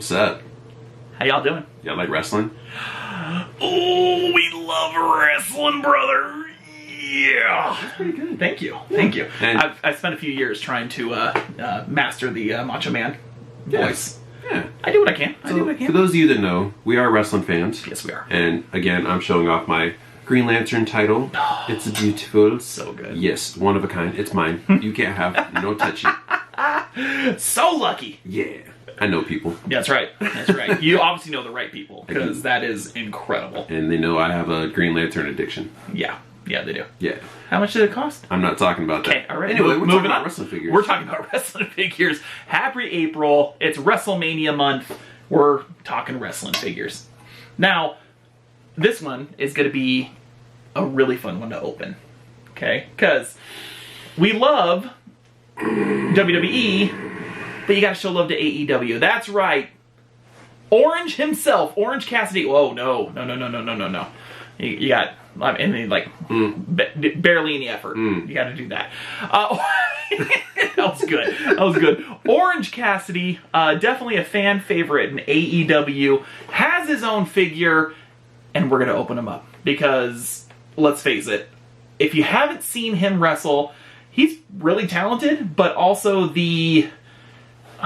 What's up? How y'all doing? Y'all like wrestling? Oh, we love wrestling, brother. Yeah. That's pretty good. Thank you. Thank you. And- I've spent a few years trying to master the Macho Man voice. Yeah. I do what I can. So, for those of you that know, we are wrestling fans. Yes, we are. And again, I'm showing off my Green Lantern title. It's beautiful. So good. Yes, one of a kind. It's mine. You can't have no touchy. So lucky. Yeah. I know people. That's right. That's right. You obviously know the right people because that is incredible. And they know I have a Green Lantern addiction. Yeah. Yeah, they do. Yeah. How much did it cost? I'm not talking about that. Okay, all right. Anyway, we're moving talking about on. wrestling figures. We're talking about wrestling figures. Happy April. It's WrestleMania month. We're talking wrestling figures. Now, this one is going to be a really fun one to open. Okay? Because we love WWE, but you got to show love to AEW. That's right. Orange himself, Orange Cassidy. Whoa, no. You got, I mean, like, barely any effort. You got to do that. That was good. That was good. Orange Cassidy, definitely a fan favorite in AEW, has his own figure, and we're going to open him up. Because, let's face it, if you haven't seen him wrestle, he's really talented, but also the...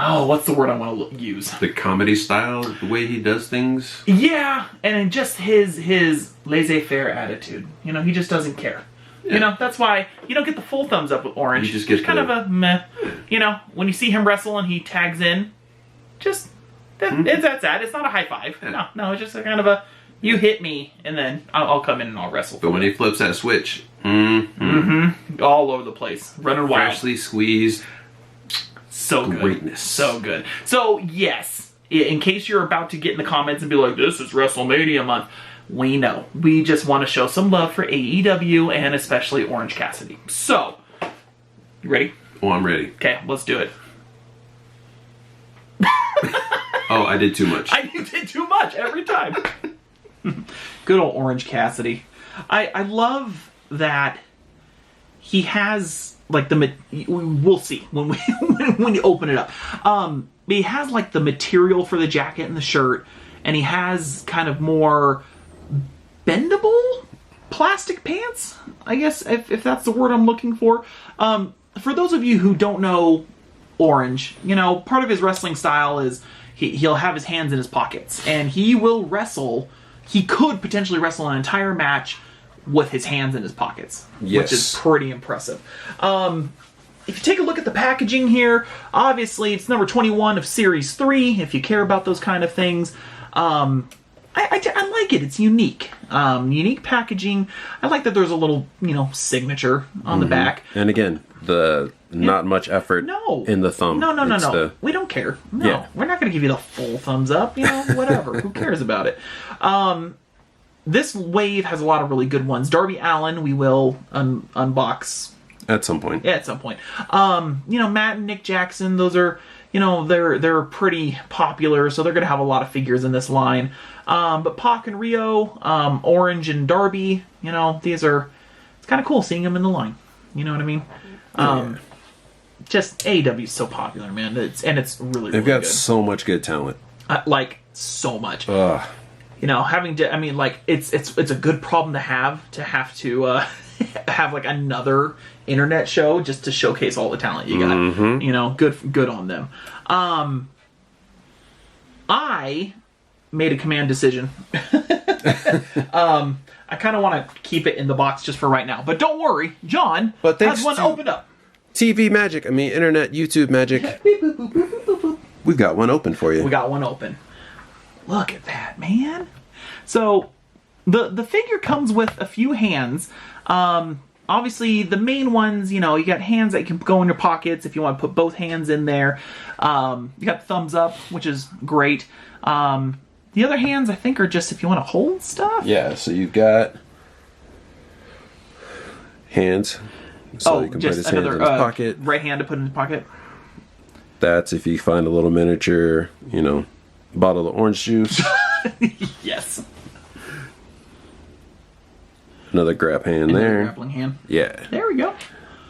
Oh, what's the word I want to use? The comedy style, the way he does things. Yeah, and just his laissez-faire attitude. You know, he just doesn't care. Yeah. You know, that's why you don't get the full thumbs up with Orange. You just get kind of a meh. You know, when you see him wrestle and he tags in, just that's that. It's not a high five. Yeah. No, it's just a kind of a you hit me and then I'll come in and I'll wrestle. But when he flips that switch, all over the place, running wild, freshly squeezed. So good. Greatness. So good. So, yes, in case you're about to get in the comments and be like, this is WrestleMania month, we know. We just want to show some love for AEW and especially Orange Cassidy. So, you ready? Oh, I'm ready. Okay, let's do it. Oh, I did too much. You did too much every time. Good old Orange Cassidy. I love that he has... like we'll see when when you open it up. But he has like the material for the jacket and the shirt, and he has kind of more bendable plastic pants, I guess, if that's the word I'm looking for. For those of you who don't know Orange, you know, part of his wrestling style is he'll have his hands in his pockets, and he will wrestle. He could potentially wrestle an entire match with his hands in his pockets, which is pretty impressive. If you take a look at the packaging here, obviously it's number 21 of Series 3, if you care about those kind of things. I like it. It's unique. Unique packaging. I like that there's a little, signature on the back. And again, not much effort in the thumb. No. We don't care. No. We're not going to give you the full thumbs up. Whatever. Who cares about it? This wave has a lot of really good ones. Darby Allin, we will unbox at some point. Yeah, at some point. Matt and Nick Jackson, those are, they're pretty popular, so they're going to have a lot of figures in this line. But Pac and Rio, Orange and Darby, these are, it's kind of cool seeing them in the line. You know what I mean? Just AEW is so popular, man. It's really, They've got good. so much good talent. So much. Ugh. Having to, it's a good problem to have to have like another internet show just to showcase all the talent you got. Good on them. I made a command decision. I kind of want to keep it in the box just for right now, but don't worry, John has one opened up. TV magic, internet, YouTube magic. We've got one open for you. We got one open. Look at that, man. So, the figure comes with a few hands. Obviously, the main ones, you got hands that can go in your pockets if you want to put both hands in there. You got thumbs up, which is great. The other hands, I think, are just if you want to hold stuff. Yeah, so you've got hands. So you can put his hands in his pocket. Right hand to put in his pocket. That's if you find a little miniature, bottle of orange juice. Yes. Another grab hand there. Grappling hand. Yeah. There we go.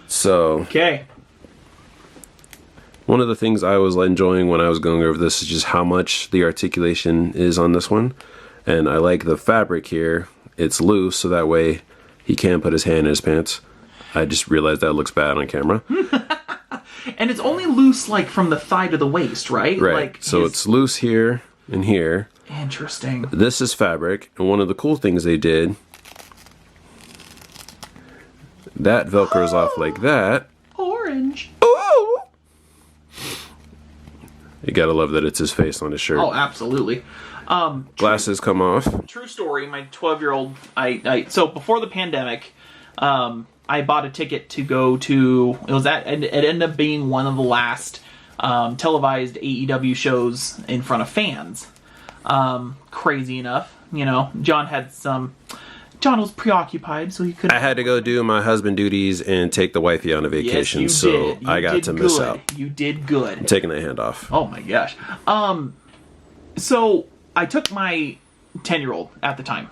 So. Okay. One of the things I was enjoying when I was going over this is just how much the articulation is on this one. And I like the fabric here. It's loose, so that way he can put his hand in his pants. I just realized that looks bad on camera. And it's only loose, like, from the thigh to the waist, right? Right. Like, so it's loose here and here. Interesting. This is fabric. And one of the cool things they did, that Velcros off like that. Orange. Ooh! You gotta love that it's his face on his shirt. Oh, absolutely. Glasses come off. True story. My 12-year-old. So before the pandemic, I bought a ticket to go to. It ended up being one of the last televised AEW shows in front of fans. Crazy enough, John was preoccupied, so he couldn't. I had to go do my husband duties and take the wifey on a vacation, yes, so I got to miss out. You did good. I'm taking that hand off. Oh my gosh. So I took my 10-year-old at the time,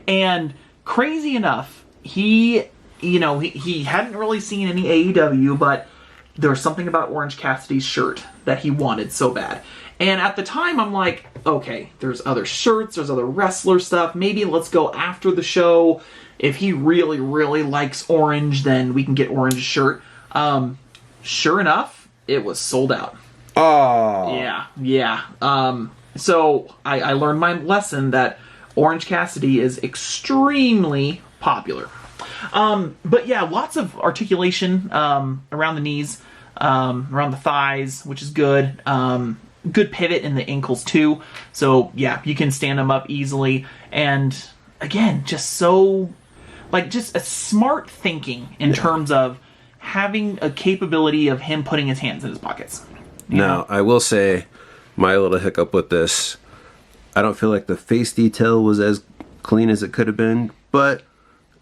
and crazy enough, he hadn't really seen any AEW, but there was something about Orange Cassidy's shirt that he wanted so bad. And at the time, I'm like, okay, there's other shirts, there's other wrestler stuff. Maybe let's go after the show. If he really, really likes orange, then we can get orange shirt. Sure enough, it was sold out. Oh. Yeah. So I learned my lesson that Orange Cassidy is extremely popular. But yeah, lots of articulation around the knees, around the thighs, which is good. Good pivot in the ankles too. So yeah, you can stand them up easily. And again, just a smart thinking in terms of having a capability of him putting his hands in his pockets. Now, I will say, my little hiccup with this, I don't feel like the face detail was as clean as it could have been, but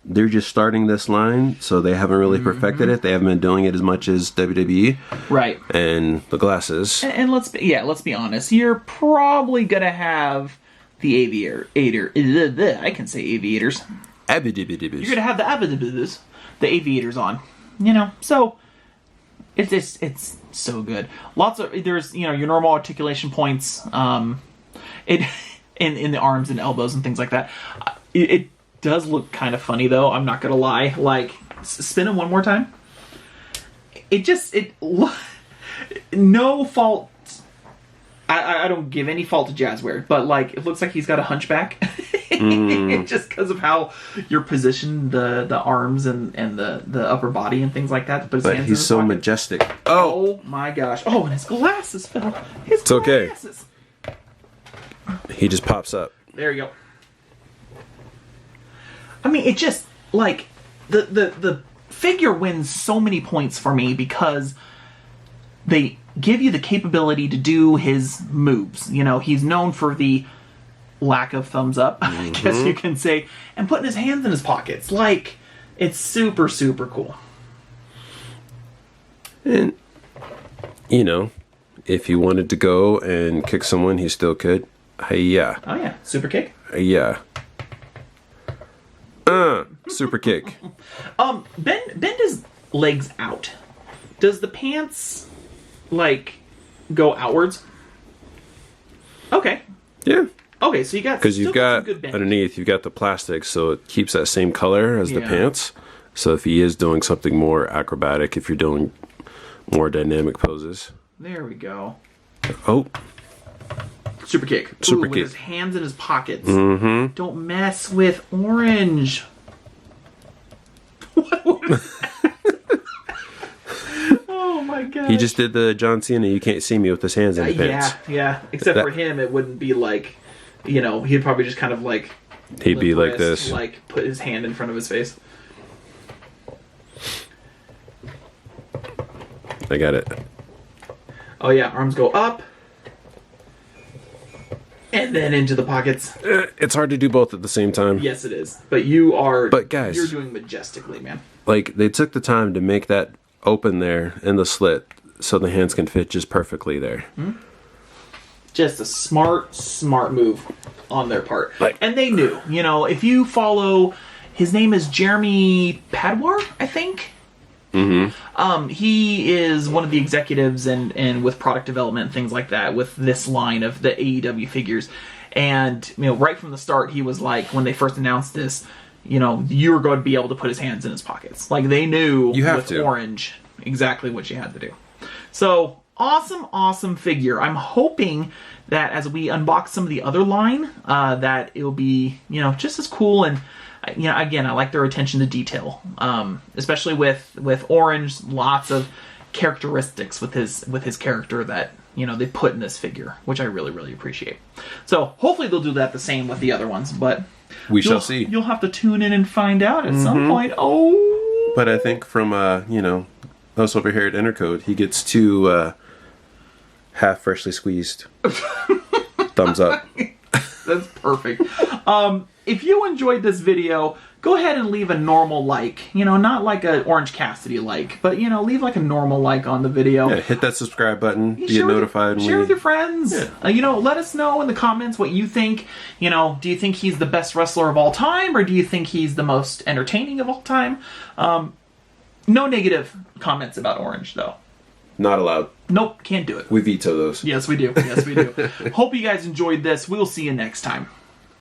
they're just starting this line, so they haven't really perfected it. They haven't been doing it as much as WWE. Right. And the glasses. And let's be honest. You're probably gonna have the aviator. I can say aviators. You're gonna have the aviators on. So it's so good. There's your normal articulation points. In the arms and elbows and things like that. It does look kind of funny though. I'm not gonna lie. Like, spin it one more time. No fault. I don't give any fault to Jazzware, but like it looks like he's got a hunchback. Just because of how you're positioned, the arms and the upper body and things like that. But he's so majestic. Oh my gosh! Oh, and his glasses fell. It's okay. He just pops up. There you go. I mean, it just, like, the figure wins so many points for me because they give you the capability to do his moves. He's known for the lack of thumbs up, I guess you can say, and putting his hands in his pockets. Like, it's super, super cool. And, if he wanted to go and kick someone, he still could. Hey-ya. Oh, yeah. Super kick. Yeah. Super kick. Bend his legs out. Does the pants, like, go outwards? Okay. Yeah. Okay, so you got... Because you've got, underneath, you've got the plastic, so it keeps that same color as the pants. So if he is doing something more acrobatic, if you're doing more dynamic poses. There we go. Oh. Super kick. Super kick. With his hands in his pockets. Mm-hmm. Don't mess with orange. What was that? Oh my god. He just did the John Cena, you can't see me with his hands in his pants. Yeah. Except for him, it wouldn't be like, he'd probably just kind of like... He'd be like this. Like, put his hand in front of his face. I got it. Oh yeah, arms go up. And then into the pockets. It's hard to do both at the same time. Yes, it is. But you are... But guys... You're doing majestically, man. Like, they took the time to make that open there in the slit so the hands can fit just perfectly there. Mm-hmm. Just a smart move on their part. Like, and they knew. If you follow... His name is Jeremy Padwar, I think? He is one of the executives and with product development and things like that with this line of the AEW figures. And, right from the start, he was like, when they first announced this, you're going to be able to put his hands in his pockets. Like, they knew with Orange exactly what you had to do. So, awesome figure. I'm hoping that as we unbox some of the other line, that it'll be, just as cool. And, again, I like their attention to detail. Especially with Orange, lots of characteristics with his character that, they put in this figure, which I really, really appreciate. So, hopefully they'll do that the same with the other ones, but... We shall see. You'll have to tune in and find out at some point. Oh! But I think from, us over here at Intercode, he gets 2 half freshly squeezed. Thumbs up. That's perfect. If you enjoyed this video, go ahead and leave a normal like. Not like an Orange Cassidy like, but, leave like a normal like on the video. Yeah, hit that subscribe button to get notified. Share with your friends. Yeah. Let us know in the comments what you think. Do you think he's the best wrestler of all time, or do you think he's the most entertaining of all time? No negative comments about Orange, though. Not allowed. Nope, can't do it. We veto those. Yes, we do. Hope you guys enjoyed this. We'll see you next time.